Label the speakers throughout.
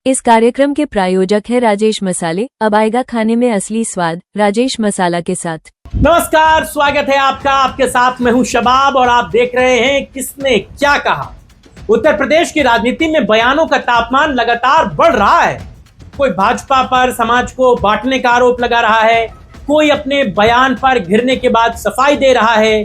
Speaker 1: इस कार्यक्रम के प्रायोजक है राजेश मसाले। अब आएगा खाने में असली स्वाद राजेश मसाला के साथ।
Speaker 2: नमस्कार, स्वागत है आपका। आपके साथ मैं हूं शबाब और आप देख रहे हैं किसने क्या कहा। उत्तर प्रदेश की राजनीति में बयानों का तापमान लगातार बढ़ रहा है। कोई भाजपा पर समाज को बांटने का आरोप लगा रहा है, कोई अपने बयान पर घिरने के बाद सफाई दे रहा है,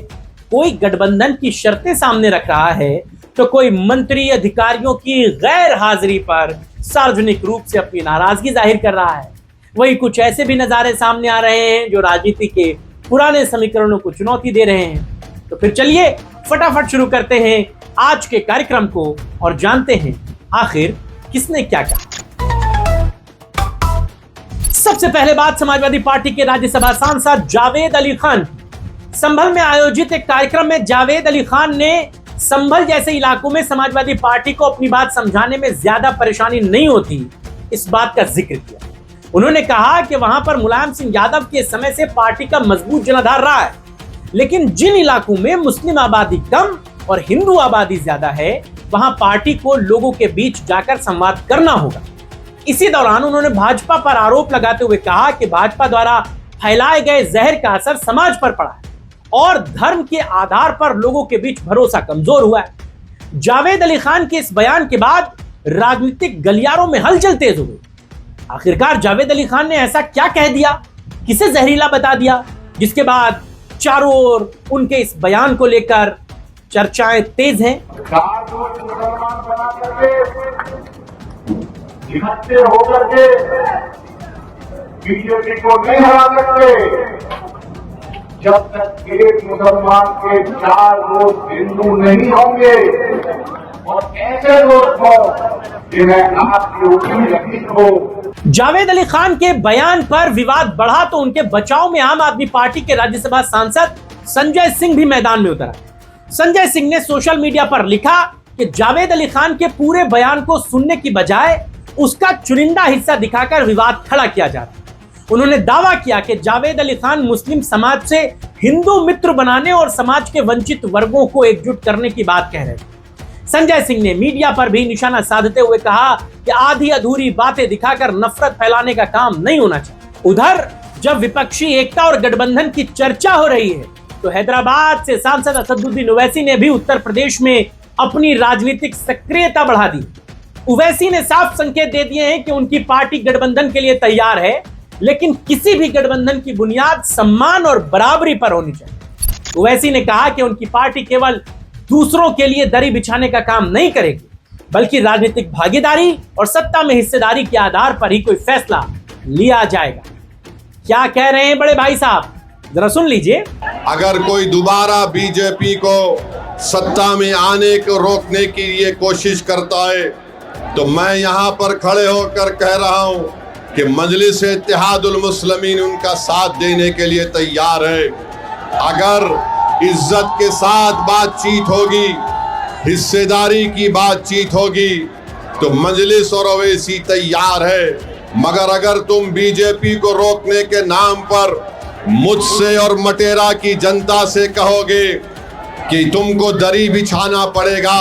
Speaker 2: कोई गठबंधन की शर्तें सामने रख रहा है, तो कोई मंत्री अधिकारियों की गैर हाजिरी पर सार्वजनिक रूप से अपनी नाराजगी जाहिर कर रहा है। वही कुछ ऐसे भी नजारे सामने आ रहे हैं जो राजनीति के पुराने समीकरणों को चुनौती दे रहे हैं। तो फिर चलिए फटाफट शुरू करते हैं आज के कार्यक्रम को और जानते हैं आखिर किसने क्या कहा। सबसे पहले बात समाजवादी पार्टी के राज्यसभा सांसद जावेद अली खान। संभल में आयोजित एक कार्यक्रम में जावेद अली खान ने संभल जैसे इलाकों में समाजवादी पार्टी को अपनी बात समझाने में ज्यादा परेशानी नहीं होती, इस बात का जिक्र किया। उन्होंने कहा कि वहां पर मुलायम सिंह यादव के समय से पार्टी का मजबूत जनाधार रहा है, लेकिन जिन इलाकों में मुस्लिम आबादी कम और हिंदू आबादी ज्यादा है वहां पार्टी को लोगों के बीच जाकर संवाद करना होगा। इसी दौरान उन्होंने भाजपा पर आरोप लगाते हुए कहा कि भाजपा द्वारा फैलाए गए जहर का असर समाज पर पड़ा है और धर्म के आधार पर लोगों के बीच भरोसा कमजोर हुआ है। जावेद अली खान के इस बयान के बाद राजनीतिक गलियारों में हलचल तेज हो गई। आखिरकार जावेद अली खान ने ऐसा क्या कह दिया, किसे जहरीला बता दिया, जिसके बाद चारों ओर उनके इस बयान को लेकर चर्चाएं तेज हैं।
Speaker 3: इकट्ठे होकर के बीजेपी को नहीं हरा सकते जब तक एक मुसलमान के 4 वोट हिंदू नहीं होंगे और ऐसे लोग हो जिन्हें आपकी उम्मीद हो।
Speaker 2: जावेद अली खान के बयान पर विवाद बढ़ा तो उनके बचाव में आम आदमी पार्टी के राज्यसभा सांसद संजय सिंह भी मैदान में उतरा। संजय सिंह ने सोशल मीडिया पर लिखा कि जावेद अली खान के पूरे बयान को सुनने की बजाय उसका चुनिंदा हिस्सा दिखाकर विवाद खड़ा किया जा रहा है। उन्होंने दावा किया कि जावेद अली खान मुस्लिम समाज से हिंदू मित्र बनाने और समाज के वंचित वर्गों को एकजुट करने की बात कह रहे थे। संजय सिंह ने मीडिया पर भी निशाना साधते हुए कहा कि आधी अधूरी बातें दिखाकर नफरत फैलाने का काम नहीं होना चाहिए। उधर जब विपक्षी एकता और गठबंधन की चर्चा हो रही है तो हैदराबाद से सांसद असदुद्दीन ओवैसी ने भी उत्तर प्रदेश में अपनी राजनीतिक सक्रियता बढ़ा दी। ओवैसी ने साफ संकेत दे दिए हैं कि उनकी पार्टी गठबंधन के लिए तैयार है, लेकिन किसी भी गठबंधन की बुनियाद सम्मान और बराबरी पर होनी चाहिए। ओवैसी ने कहा कि उनकी पार्टी केवल दूसरों के लिए दरी बिछाने का काम नहीं करेगी, बल्कि राजनीतिक भागीदारी और सत्ता में हिस्सेदारी के आधार पर ही कोई फैसला लिया जाएगा। क्या कह रहे हैं बड़े भाई साहब, जरा सुन लीजिए।
Speaker 4: अगर कोई दोबारा बीजेपी को सत्ता में आने को रोकने की ये कोशिश करता है तो मैं यहाँ पर खड़े होकर कह रहा हूँ कि मजलिस इत्तेहादुल मुस्लिमीन उनका साथ देने के लिए तैयार है। अगर इज्जत के साथ बातचीत होगी, हिस्सेदारी की बातचीत होगी तो मजलिस और ओवैसी तैयार है। मगर अगर तुम बीजेपी को रोकने के नाम पर मुझसे और मटेरा की जनता से कहोगे कि तुमको दरी बिछाना पड़ेगा,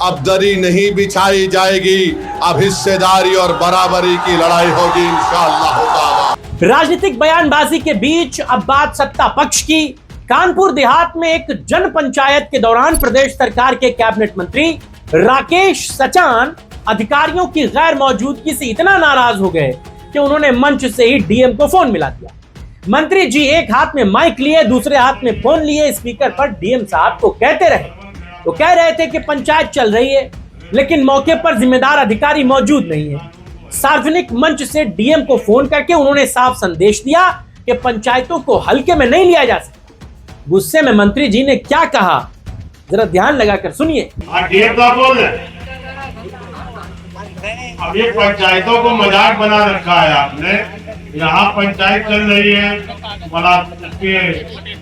Speaker 4: अब दरी नहीं बिछाई जाएगी, अब हिस्सेदारी और बराबरी की लड़ाई होगी इंशाअल्लाह ताला।
Speaker 2: राजनीतिक बयानबाजी के बीच अब बात सत्ता पक्ष की। कानपुर देहात में एक जन पंचायत के दौरान प्रदेश सरकार के कैबिनेट मंत्री राकेश सचान अधिकारियों की गैर मौजूदगी से इतना नाराज हो गए कि उन्होंने मंच से ही डीएम को फोन मिला दिया। मंत्री जी एक हाथ में माइक लिए, दूसरे हाथ में फोन लिए स्पीकर पर डीएम साहब को कहते रहे। तो कह रहे थे कि पंचायत चल रही है, लेकिन मौके पर जिम्मेदार अधिकारी मौजूद नहीं है। सार्वजनिक मंच से डीएम को फोन करके उन्होंने साफ संदेश दिया कि पंचायतों को हल्के में नहीं लिया जा सकता। गुस्से में मंत्री जी ने क्या कहा, जरा ध्यान लगाकर सुनिए।
Speaker 3: डीएम साहब बोल रहे अब ये पंचायतों को मजाक बना रखा है आपने। यहाँ पंचायत चल रही है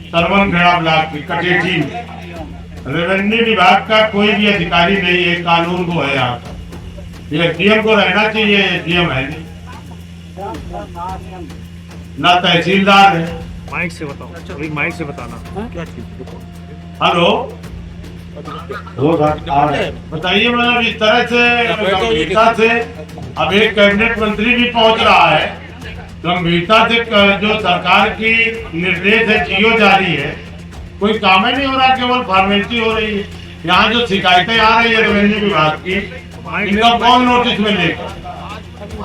Speaker 3: सरवन खेड़ा ब्लॉक की कटेची में। रेवेन्यू विभाग का कोई भी अधिकारी नहीं है, कानून को है यहाँ पर। ये डीएम को रहना चाहिए, डीएम है नहीं, ना तहसीलदार है।
Speaker 5: माइक से बताओ, माइक से बताना क्या चीज।
Speaker 3: हेलो,
Speaker 5: बताइए, मतलब इस तरह से गंभीरता से अब एक कैबिनेट मंत्री भी पहुंच रहा है, गंभीरता से जो सरकार की निर्देश है जियो जारी है, कोई काम ही नहीं हो रहा, केवल फॉर्मेलिटी हो रही है। यहाँ जो शिकायतें आ रही है रेवेन्यू विभाग की, इनका कौन नोटिस में लेगा?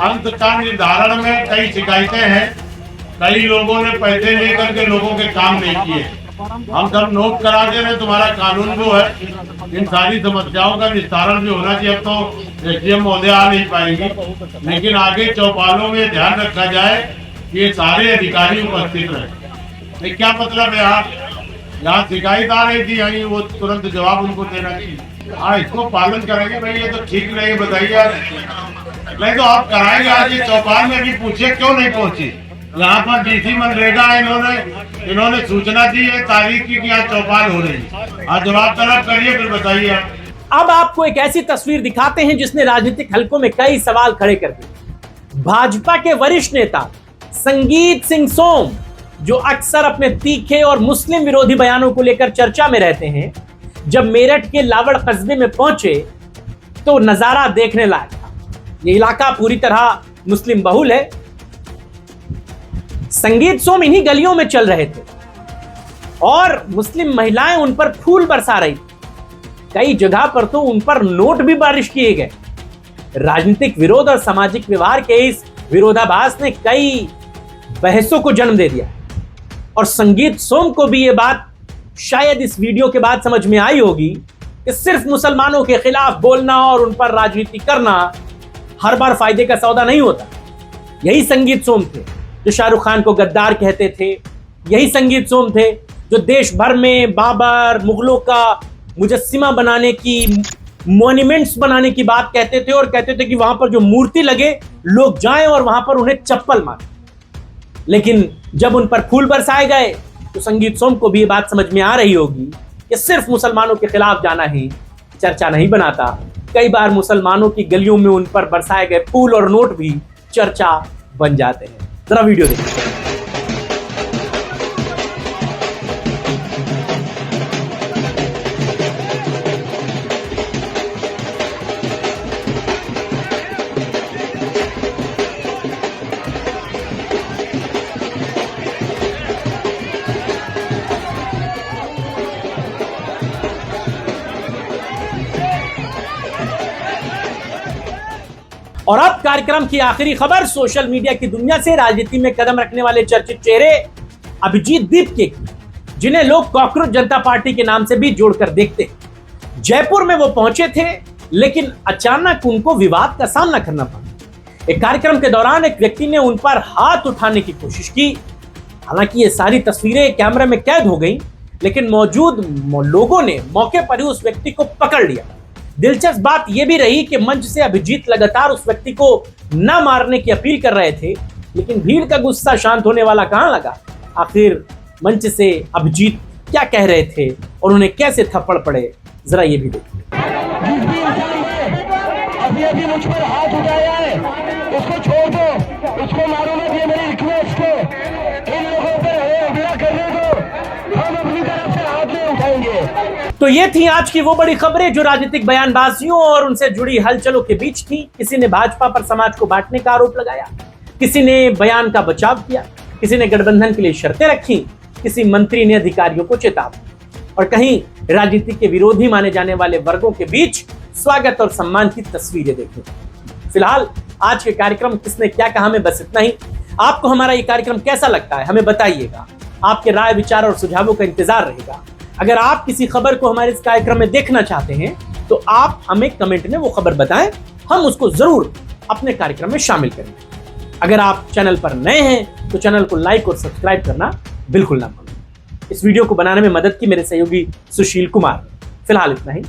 Speaker 5: अंत का निर्धारण में कई शिकायतें हैं, कई लोगों ने पैसे लेकर के लोगों के काम नहीं किए। हम सब नोट करा दे रहे, तुम्हारा कानून जो है, इन सारी समस्याओं का निस्तारण भी होना चाहिए। अब तो एसडीएम महोदय आ नहीं पाएंगे, लेकिन आगे चौपालों में ध्यान रखा जाए कि ये सारे अधिकारी उपस्थित रहे। क्या मतलब है, आप यहाँ शिकायत आ रही थी, यहीं वो तुरंत जवाब उनको देना चाहिए। हाँ, इसको पालन करेंगे भाई, ये तो ठीक नहीं, बताइए। नहीं तो आप कराएंगे, आज चौपाल में भी पूछिए क्यों नहीं पहुंची। यहाँ पर डीसी मनरेगा इन्होंने सूचना दी है तारीख की कि आज चौपाल हो रही। आज जवाब तलब करिए, फिर बताइए आप।
Speaker 2: अब आपको एक ऐसी तस्वीर दिखाते हैं जिसने राजनीतिक हलकों में कई सवाल खड़े कर दिए। भाजपा के वरिष्ठ नेता संगीत सिंह सोम, जो अक्सर अपने तीखे और मुस्लिम विरोधी बयानों को लेकर चर्चा में रहते हैं, जब मेरठ के लावड़ कस्बे में पहुंचे तो नजारा देखने लायक था। ये इलाका पूरी तरह मुस्लिम बहुल है। संगीत सोम इन्हीं गलियों में चल रहे थे और मुस्लिम महिलाएं उन पर फूल बरसा रही थी। कई जगह पर तो उन पर नोट भी बारिश किए गए। राजनीतिक विरोध और सामाजिक व्यवहार के इस विरोधाभास ने कई बहसों को जन्म दे दिया और संगीत सोम को भी यह बात शायद इस वीडियो के बाद समझ में आई होगी कि सिर्फ मुसलमानों के खिलाफ बोलना और उन पर राजनीति करना हर बार फायदे का सौदा नहीं होता। यही संगीत सोम थे जो शाहरुख खान को गद्दार कहते थे। यही संगीत सोम थे जो देश भर में बाबर, मुगलों का मुजस्सिमा बनाने की, मॉन्यूमेंट्स बनाने की बात कहते थे और कहते थे कि वहां पर जो मूर्ति लगे लोग जाएं और वहां पर उन्हें चप्पल मारें। लेकिन जब उन पर फूल बरसाए गए तो संगीत सोम को भी ये बात समझ में आ रही होगी कि सिर्फ मुसलमानों के खिलाफ जाना ही चर्चा नहीं बनाता। कई बार मुसलमानों की गलियों में उन पर बरसाए गए फूल और नोट भी चर्चा बन जाते हैं। जरा वीडियो देखिए। और अब कार्यक्रम की आखिरी खबर सोशल मीडिया की दुनिया से राजनीति में कदम रखने वाले चर्चित चेहरे अभिजीत दीपके की, जिन्हें लोग कॉकरोच जनता पार्टी के नाम से भी जोड़कर देखते हैं। जयपुर में वो पहुंचे थे, लेकिन अचानक उनको विवाद का सामना करना पड़ा। एक कार्यक्रम के दौरान एक व्यक्ति ने उन पर हाथ उठाने की कोशिश की। हालांकि ये सारी तस्वीरें कैमरे में कैद हो गई, लेकिन मौजूद लोगों ने मौके पर ही उस व्यक्ति को पकड़ लिया। दिलचस्प बात यह भी रही कि मंच से अभिजीत लगातार उस व्यक्ति को न मारने की अपील कर रहे थे, लेकिन भीड़ का गुस्सा शांत होने वाला कहां लगा। आखिर मंच से अभिजीत क्या कह रहे थे और उन्हें कैसे थप्पड़ पड़े, जरा ये भी देखिए।
Speaker 6: अभी मुझ पर हाथ उठाया है, उसको छोड़ दो, उसको मारो मत, ये मेरी रिक्वेस्ट है। इन लोगों पर हमला करने दो, हम अपनी तरफ से हाथ नहीं उठाएंगे।
Speaker 2: तो ये थी आज की वो बड़ी खबरें जो राजनीतिक बयानबाजियों और उनसे जुड़ी हलचलों के बीच थी। किसी ने भाजपा पर समाज को बांटने का आरोप लगाया, किसी ने बयान का बचाव किया, किसी ने गठबंधन के लिए शर्तें रखी, किसी मंत्री ने अधिकारियों को चेतावनी, और कहीं राजनीति के विरोधी माने जाने वाले वर्गों के बीच स्वागत और सम्मान की तस्वीरें देखी। फिलहाल आज के कार्यक्रम किसने क्या कहा में बस इतना ही। आपको हमारा ये कार्यक्रम कैसा लगता है हमें बताइएगा। आपके राय, विचार और सुझावों का इंतजार रहेगा। अगर आप किसी खबर को हमारे इस कार्यक्रम में देखना चाहते हैं तो आप हमें कमेंट में वो खबर बताएं, हम उसको जरूर अपने कार्यक्रम में शामिल करेंगे। अगर आप चैनल पर नए हैं तो चैनल को लाइक और सब्सक्राइब करना बिल्कुल ना भूलें। इस वीडियो को बनाने में मदद की मेरे सहयोगी सुशील कुमार। फिलहाल इतना ही।